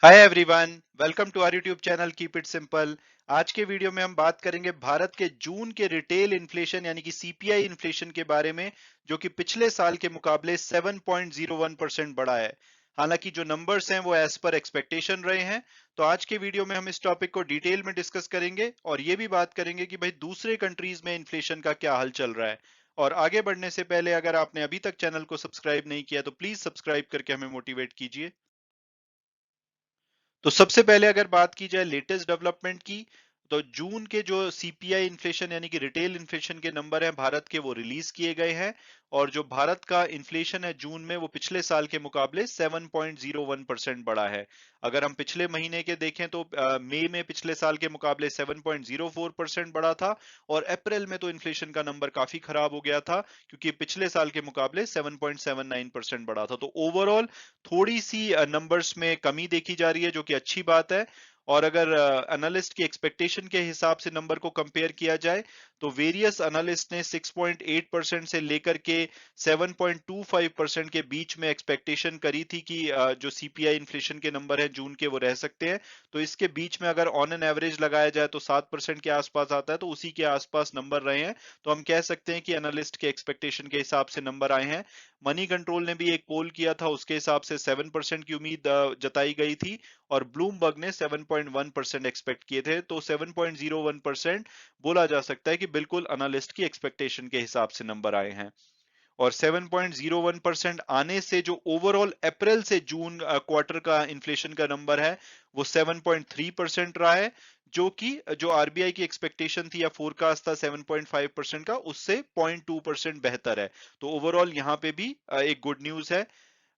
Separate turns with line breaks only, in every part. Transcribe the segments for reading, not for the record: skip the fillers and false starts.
Hi everyone, welcome to our YouTube channel keep it simple. आज के video में हम बात करेंगे भारत के जून के रिटेल इन्फ्लेशन यानी कि सीपीआई इन्फ्लेशन के बारे में, जो कि पिछले साल के मुकाबले 7.01% बढ़ा है। हालांकि जो नंबर्स हैं वो एज पर एक्सपेक्टेशन रहे हैं। तो आज के वीडियो में हम इस टॉपिक को डिटेल में डिस्कस करेंगे और ये भी बात करेंगे कि भाई दूसरे कंट्रीज में इन्फ्लेशन का क्या हाल चल रहा है। और आगे बढ़ने से पहले अगर आपने अभी तक चैनल को सब्सक्राइब नहीं किया तो प्लीज सब्सक्राइब करके हमें मोटिवेट कीजिए। तो सबसे पहले अगर बात की जाए लेटेस्ट डेवलपमेंट की, तो जून के जो सीपीआई इन्फ्लेशन यानी कि रिटेल इन्फ्लेशन के नंबर हैं भारत के, वो रिलीज किए गए हैं। और जो भारत का इन्फ्लेशन है जून में, वो पिछले साल के मुकाबले 7.01% बढ़ा है। अगर हम पिछले महीने के देखें तो मई में पिछले साल के मुकाबले 7.04% बढ़ा था। और अप्रैल में तो इन्फ्लेशन का नंबर काफी खराब हो गया था, क्योंकि पिछले साल के मुकाबले 7.79% बढ़ा था। तो ओवरऑल थोड़ी सी नंबर्स में कमी देखी जा रही है, जो कि अच्छी बात है। और अगर एनालिस्ट की एक्सपेक्टेशन के हिसाब से नंबर को कंपेयर किया जाए, तो वेरियस एनालिस्ट ने 6.8% से लेकर के 7.25% के बीच में एक्सपेक्टेशन करी थी कि जो सीपीआई इन्फ्लेशन के नंबर है जून के, वो रह सकते हैं। तो इसके बीच में अगर ऑन एन एवरेज लगाया जाए तो 7% के आसपास आता है, तो उसी के आसपास नंबर रहे हैं। तो हम कह सकते हैं कि एनालिस्ट के एक्सपेक्टेशन के हिसाब से नंबर आए हैं। मनी कंट्रोल ने भी एक पोल किया था, उसके हिसाब से 7% की उम्मीद जताई गई थी। और ब्लूमबर्ग ने 7.1% एक्सपेक्ट किए थे। तो 7.01% बोला जा सकता है कि बिल्कुल एनालिस्ट की एक्सपेक्टेशन के हिसाब से नंबर आए हैं। और 7.01% आने से जो ओवरऑल अप्रैल से जून क्वार्टर का इन्फ्लेशन का नंबर है, वो 7.3% रहा है। जो कि जो आरबीआई की एक्सपेक्टेशन थी या फोरकास्ट था 7.5% का, उससे 0.2% बेहतर है। तो ओवरऑल यहाँ पे भी एक गुड न्यूज है।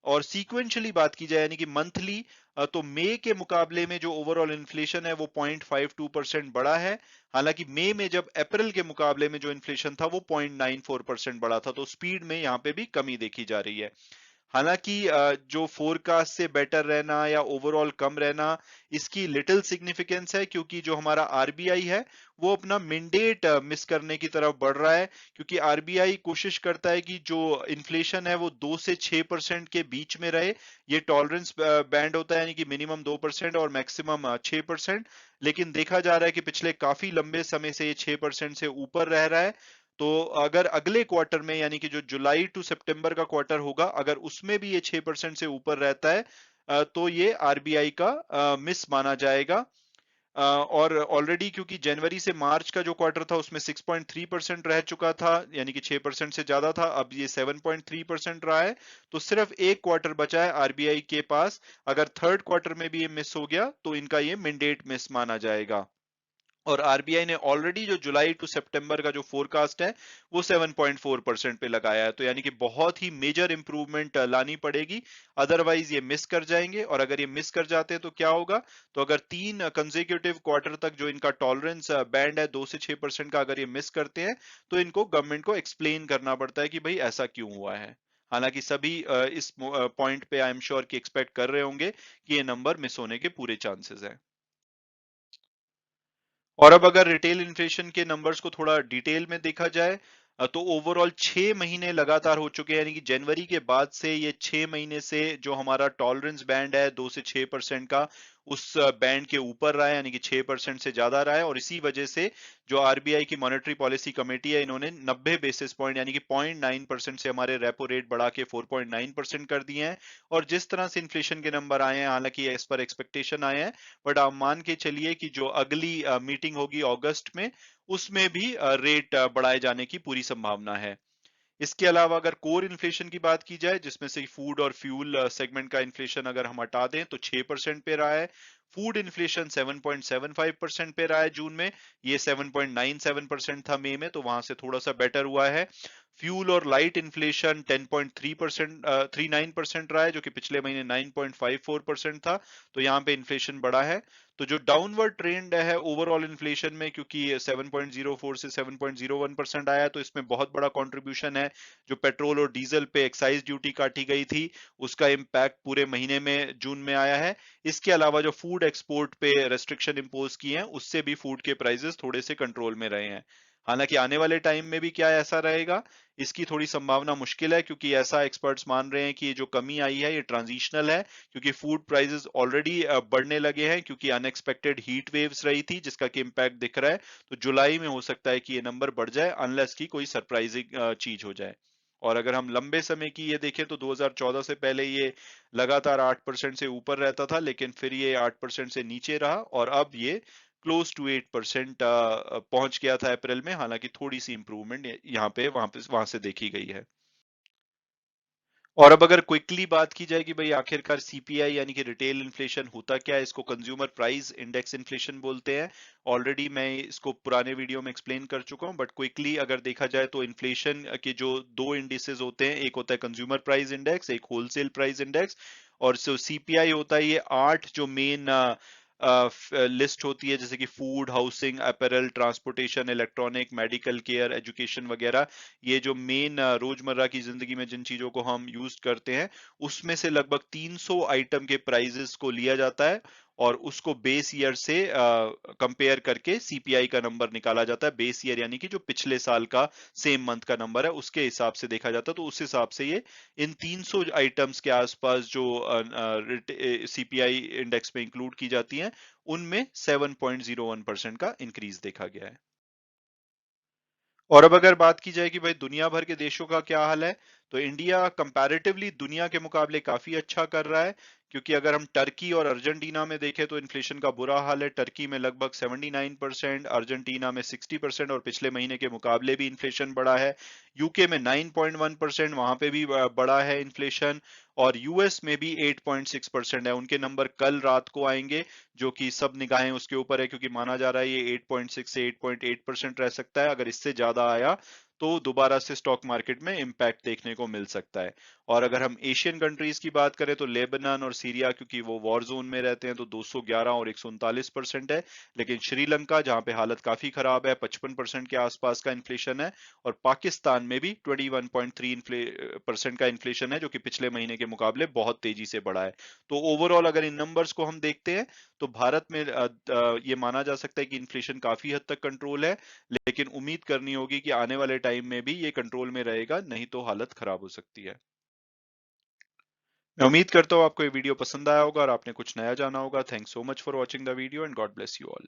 और सीक्वेंशियली बात की जाए यानी कि मंथली, तो मई के मुकाबले में जो ओवरऑल इन्फ्लेशन है वो 0.52% बढ़ा है। हालांकि मई में जब अप्रैल के मुकाबले में जो इन्फ्लेशन था वो 0.94% बढ़ा था। तो स्पीड में यहाँ पे भी कमी देखी जा रही है। हालांकि जो फोरकास्ट से बेटर रहना या ओवरऑल कम रहना, इसकी लिटिल सिग्निफिकेंस है, क्योंकि जो हमारा आरबीआई है वो अपना मैंडेट मिस करने की तरफ बढ़ रहा है। क्योंकि आरबीआई कोशिश करता है कि जो इन्फ्लेशन है वो 2 से 6% के बीच में रहे। ये टॉलरेंस बैंड होता है, यानी कि मिनिमम 2% और मैक्सिमम 6%। लेकिन देखा जा रहा है कि पिछले काफी लंबे समय से ये 6% से ऊपर रह रहा है। तो अगर अगले क्वार्टर में यानी कि जो जुलाई टू सितंबर का क्वार्टर होगा, अगर उसमें भी ये 6% से ऊपर रहता है, तो ये आरबीआई का मिस माना जाएगा। और ऑलरेडी क्योंकि जनवरी से मार्च का जो क्वार्टर था उसमें 6.3% रह चुका था, यानी कि 6% से ज्यादा था, अब ये 7.3% रहा है। तो सिर्फ एक क्वार्टर बचा है आरबीआई के पास। अगर थर्ड क्वार्टर में भी ये मिस हो गया तो इनका ये मैंडेट मिस माना जाएगा। और आरबीआई ने ऑलरेडी जो जुलाई टू सितंबर का जो फोरकास्ट है वो 7.4% पे लगाया है। तो यानी कि बहुत ही मेजर इंप्रूवमेंट लानी पड़ेगी, अदरवाइज ये मिस कर जाएंगे। और अगर ये मिस कर जाते हैं तो क्या होगा, तो अगर 3 कंसेक्यूटिव क्वार्टर तक जो इनका टॉलरेंस बैंड है 2 से 6% का, अगर ये मिस करते हैं तो इनको गवर्नमेंट को एक्सप्लेन करना पड़ता है कि भाई ऐसा क्यों हुआ है। हालांकि सभी इस पॉइंट पे आई एम श्योर कि एक्सपेक्ट कर रहे होंगे कि ये नंबर मिस होने के पूरे चांसेस हैं। और अब अगर रिटेल इन्फ्लेशन के नंबर्स को थोड़ा डिटेल में देखा जाए, तो ओवरऑल 6 महीने लगातार हो चुके हैं, यानी कि जनवरी के बाद से ये 6 महीने से जो हमारा टॉलरेंस बैंड है 2 से 6% का, उस बैंड के ऊपर रहा है, यानी कि 6% से ज्यादा रहा है। और इसी वजह से जो आरबीआई की मॉनेटरी पॉलिसी कमेटी है, इन्होंने 90 बेसिस पॉइंट यानी कि 0.9% से हमारे रेपो रेट बढ़ा के 4.9% कर दिए हैं। और जिस तरह से इन्फ्लेशन के नंबर आए हैं, हालांकि एज पर एक्सपेक्टेशन आए हैं, बट आप मान के चलिए कि जो अगली मीटिंग होगी अगस्त में, उसमें भी रेट बढ़ाए जाने की पूरी संभावना है। इसके अलावा अगर कोर इन्फ्लेशन की बात की जाए, जिसमें से फूड और फ्यूल सेगमेंट का इन्फ्लेशन अगर हम हटा दें तो 6% पे रहा है। फूड इन्फ्लेशन 7.75% पे रहा है जून में, ये 7.97% था मई में, तो वहां से थोड़ा सा बेटर हुआ है। फ्यूल और लाइट इन्फ्लेशन 10.39% रहा है, जो कि पिछले महीने 9.54% था। तो यहाँ पे इन्फ्लेशन बढ़ा है। तो जो डाउनवर्ड ट्रेंड है ओवरऑल इन्फ्लेशन में, क्योंकि 7.04 से 7.01% आया, तो इसमें बहुत बड़ा कंट्रीब्यूशन है जो पेट्रोल और डीजल पे एक्साइज ड्यूटी काटी गई थी, उसका इम्पैक्ट पूरे महीने में जून में आया है। इसके अलावा जो फूड एक्सपोर्ट पे रेस्ट्रिक्शन इम्पोज किए हैं, उससे भी फूड के प्राइसेस थोड़े से कंट्रोल में रहे हैं। हालांकि आने वाले टाइम में भी क्या ऐसा रहेगा, इसकी थोड़ी संभावना मुश्किल है, क्योंकि ऐसा एक्सपर्ट्स मान रहे हैं कि ये जो कमी आई है ये ट्रांजिशनल है, क्योंकि फूड प्राइसेस ऑलरेडी बढ़ने लगे हैं, क्योंकि अनएक्सपेक्टेड हीट वेव्स रही थी जिसका कि इम्पैक्ट दिख रहा है। तो जुलाई में हो सकता है कि ये नंबर बढ़ जाए, अनलेस की कोई सरप्राइजिंग चीज हो जाए। और अगर हम लंबे समय की ये देखें तो 2014 से पहले ये लगातार 8% से ऊपर रहता था, लेकिन फिर ये 8% से नीचे रहा, और अब ये क्लोज टू 8% पहुंच गया था अप्रैल में। हालांकि थोड़ी सी इंप्रूवमेंट यहाँ पे वहां से देखी गई है। और अब अगर क्विकली बात की जाए कि भाई आखिरकार सीपीआई यानी कि रिटेल इन्फ्लेशन होता क्या है, इसको कंज्यूमर प्राइस इंडेक्स इन्फ्लेशन बोलते हैं। ऑलरेडी मैं इसको पुराने वीडियो में एक्सप्लेन कर चुका हूं, बट क्विकली अगर देखा जाए तो इन्फ्लेशन के जो दो इंडिसेस होते हैं, एक होता है कंज्यूमर प्राइस इंडेक्स, एक होलसेल प्राइस इंडेक्स। और जो सीपीआई होता है, ये 8 जो मेन लिस्ट होती है, जैसे कि food, housing, apparel, transportation, electronic, medical care, education वगैरह। ये जो मेन रोजमर्रा की जिंदगी में जिन चीजों को हम यूज करते हैं, उसमें से लगभग 300 आइटम के प्राइजेस को लिया जाता है, और उसको बेस ईयर से कंपेयर करके सीपीआई का नंबर निकाला जाता है। बेस ईयर यानी कि जो पिछले साल का सेम मंथ का नंबर है, उसके हिसाब से देखा जाता है। तो उस हिसाब से ये इन 300 आइटम्स के आसपास जो सीपीआई इंडेक्स में इंक्लूड की जाती हैं, उनमें 7.01% का इंक्रीज देखा गया है। और अब अगर बात की जाए कि भाई दुनिया भर के देशों का क्या हाल है, तो इंडिया कंपैरेटिवली दुनिया के मुकाबले काफी अच्छा कर रहा है। क्योंकि अगर हम टर्की और अर्जेंटीना में देखें तो इन्फ्लेशन का बुरा हाल है। टर्की में लगभग 79%, अर्जेंटीना में 60%, और पिछले महीने के मुकाबले भी इन्फ्लेशन बढ़ा है। यूके में 9.1%, वहां पे भी बढ़ा है इन्फ्लेशन। और यूएस में भी 8.6% है। उनके नंबर कल रात को आएंगे, जो कि सब निगाहें उसके ऊपर है, क्योंकि माना जा रहा है ये 8.6 से 8.8% रह सकता है। अगर इससे ज्यादा आया तो दोबारा से स्टॉक मार्केट में इंपैक्ट देखने को मिल सकता है। और अगर हम एशियन कंट्रीज की बात करें तो लेबनान और सीरिया, क्योंकि वो वॉर जोन में रहते हैं, तो 211 और 139% है। लेकिन श्रीलंका, जहां पे हालत काफी खराब है, 55% के आसपास का इन्फ्लेशन है। और पाकिस्तान में भी 21.3% का इन्फ्लेशन है, जो कि पिछले महीने के मुकाबले बहुत तेजी से बढ़ा है। तो ओवरऑल अगर इन नंबर्स को हम देखते हैं, तो भारत में ये माना जा सकता है कि इन्फ्लेशन काफी हद तक कंट्रोल है। लेकिन उम्मीद करनी होगी कि आने वाले टाइम में भी ये कंट्रोल में रहेगा, नहीं तो हालत खराब हो सकती है। मैं उम्मीद करता हूँ आपको ये वीडियो पसंद आया होगा और आपने कुछ नया जाना होगा। Thanks so much for watching the video, and God bless you all.